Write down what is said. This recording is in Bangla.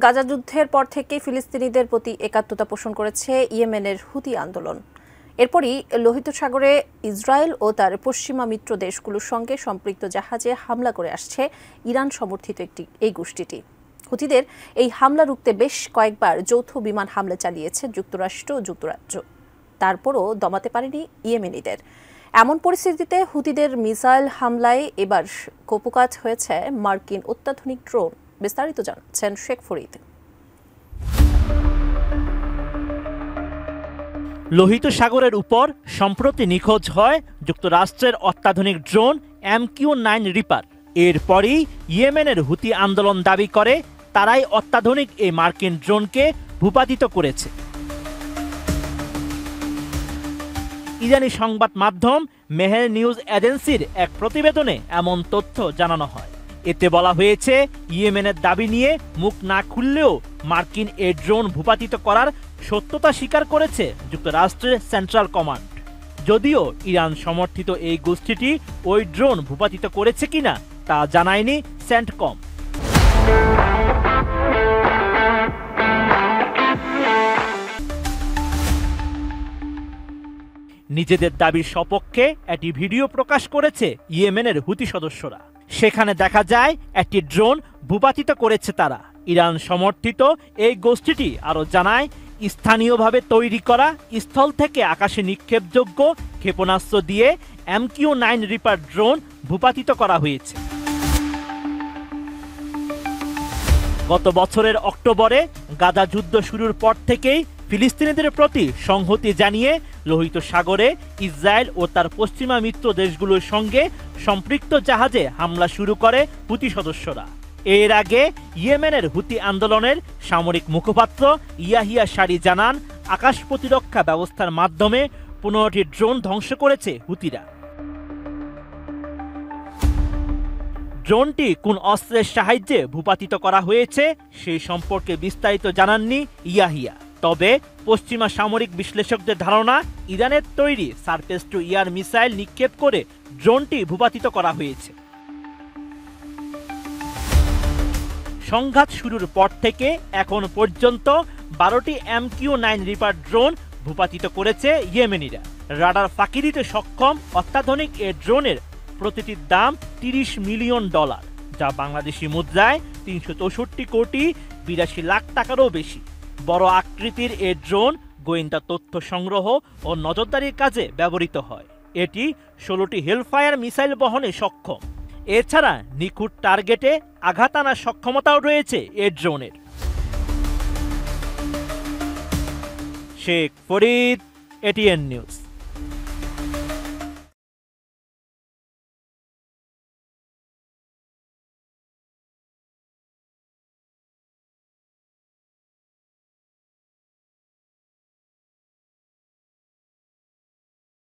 গাজা যুদ্ধের পর থেকে ফিলিস্তিনিদের প্রতি একাত্মতা পোষণ করেছে ইয়েমেনের হুতি আন্দোলন। এরপরই লোহিত সাগরে ইসরায়েল ও তার পশ্চিমা মিত্র দেশগুলোর সঙ্গে সম্পৃক্ত জাহাজে হামলা করে আসছে ইরান সমর্থিত এই গোষ্ঠীটি। হুতিদের এই হামলা রুখতে বেশ কয়েকবার যৌথ বিমান হামলা চালিয়েছে যুক্তরাষ্ট্র ও যুক্তরাজ্য। তারপরও দমাতে পারেনি ইয়েমেনিদের। এমন পরিস্থিতিতে হুতিদের মিসাইল হামলায় এবার কুপকাত হয়েছে মার্কিন অত্যাধুনিক ড্রোন। বিস্তারিত জানাচ্ছেন শেখ ফরিদ। লোহিত সাগরের উপর সম্প্রতি নিখোঁজ হয় যুক্তরাষ্ট্রের অত্যাধুনিক ড্রোন MQ-9 রিপার। এরপরই ইয়েমেনের হুতি আন্দোলন দাবি করে তারাই অত্যাধুনিক এই মার্কিন ড্রোনকে ভূপাতিত করেছে। ইরানি সংবাদ মাধ্যম মেহের নিউজ এজেন্সির এক প্রতিবেদনে এমন তথ্য জানানো হয়। এতে বলা হয়েছে, ইয়েমেনের দাবি নিয়ে মুখ না খুললেও মার্কিন এই ড্রোন ভূপাতিত করার সত্যতা স্বীকার করেছে যুক্তরাষ্ট্রের সেন্ট্রাল কমান্ড। যদিও ইরান সমর্থিত এই গোষ্ঠীটি ওই ড্রোন ভূপাতিত করেছে কিনা তা জানায়নি সেন্টকম। নিজেদের দাবির সপক্ষে একটি ভিডিও প্রকাশ করেছে ইয়েমেনের হুতি সদস্যরা। সেখানে দেখা যায় একটি ড্রোন ভূপাতিত করেছে তারা। ইরান সমর্থিত এই গোষ্ঠীটি আরও জানায়, স্থানীয়ভাবে তৈরি করা স্থল থেকে আকাশে নিক্ষেপযোগ্য ক্ষেপণাস্ত্র দিয়ে MQ-9 রিপার ড্রোন ভূপাতিত করা হয়েছে। গত বছরের অক্টোবরে গাজা যুদ্ধ শুরুর পর থেকেই ফিলিস্তিনিদের প্রতি সংহতি জানিয়ে লোহিত সাগরে ইসরায়েল ও তার পশ্চিমা মিত্র দেশগুলোর সঙ্গে সম্পৃক্ত জাহাজে হামলা শুরু করে হুতি সদস্যরা। এর আগে ইয়েমেনের হুতি আন্দোলনের সামরিক মুখপাত্র ইয়াহিয়া সারি জানান, আকাশ প্রতিরক্ষা ব্যবস্থার মাধ্যমে 15টি ড্রোন ধ্বংস করেছে হুতিরা। ড্রোনটি কোন অস্ত্রের সাহায্যে ভূপাতিত করা হয়েছে সেই সম্পর্কে বিস্তারিত জানাননি ইয়াহিয়া। তবে পশ্চিমা সামরিক বিশ্লেষকদের ধারণা, ইরানের তৈরি সারফেস টু এয়ার মিসাইল নিক্ষেপ করে ড্রোনটি ভূপাতিত করা হয়েছে। সংঘাত শুরুর পর থেকে এখন পর্যন্ত 12টি MQ-9 রিপার ড্রোন ভূপাতিত করেছে ইয়েমেনিরা। রাডার ফাঁকি দিতে সক্ষম অত্যাধুনিক এ ড্রোনের প্রতিটির দাম $30 মিলিয়ন, যা বাংলাদেশি মুদ্রায় 364 কোটি 82 লাখ টাকারও বেশি। বড় আকৃতির এ ড্রোন গোয়েন্দা তথ্য সংগ্রহ ও নজরদারির কাজে ব্যবহৃত হয়। এটি 16টি হেলফায়ার মিসাইল বহনে সক্ষম। এছাড়া নিখুঁত টার্গেটে আঘাত আনার সক্ষমতাও রয়েছে এ ড্রোনের। Sheikh Farid, ATN news.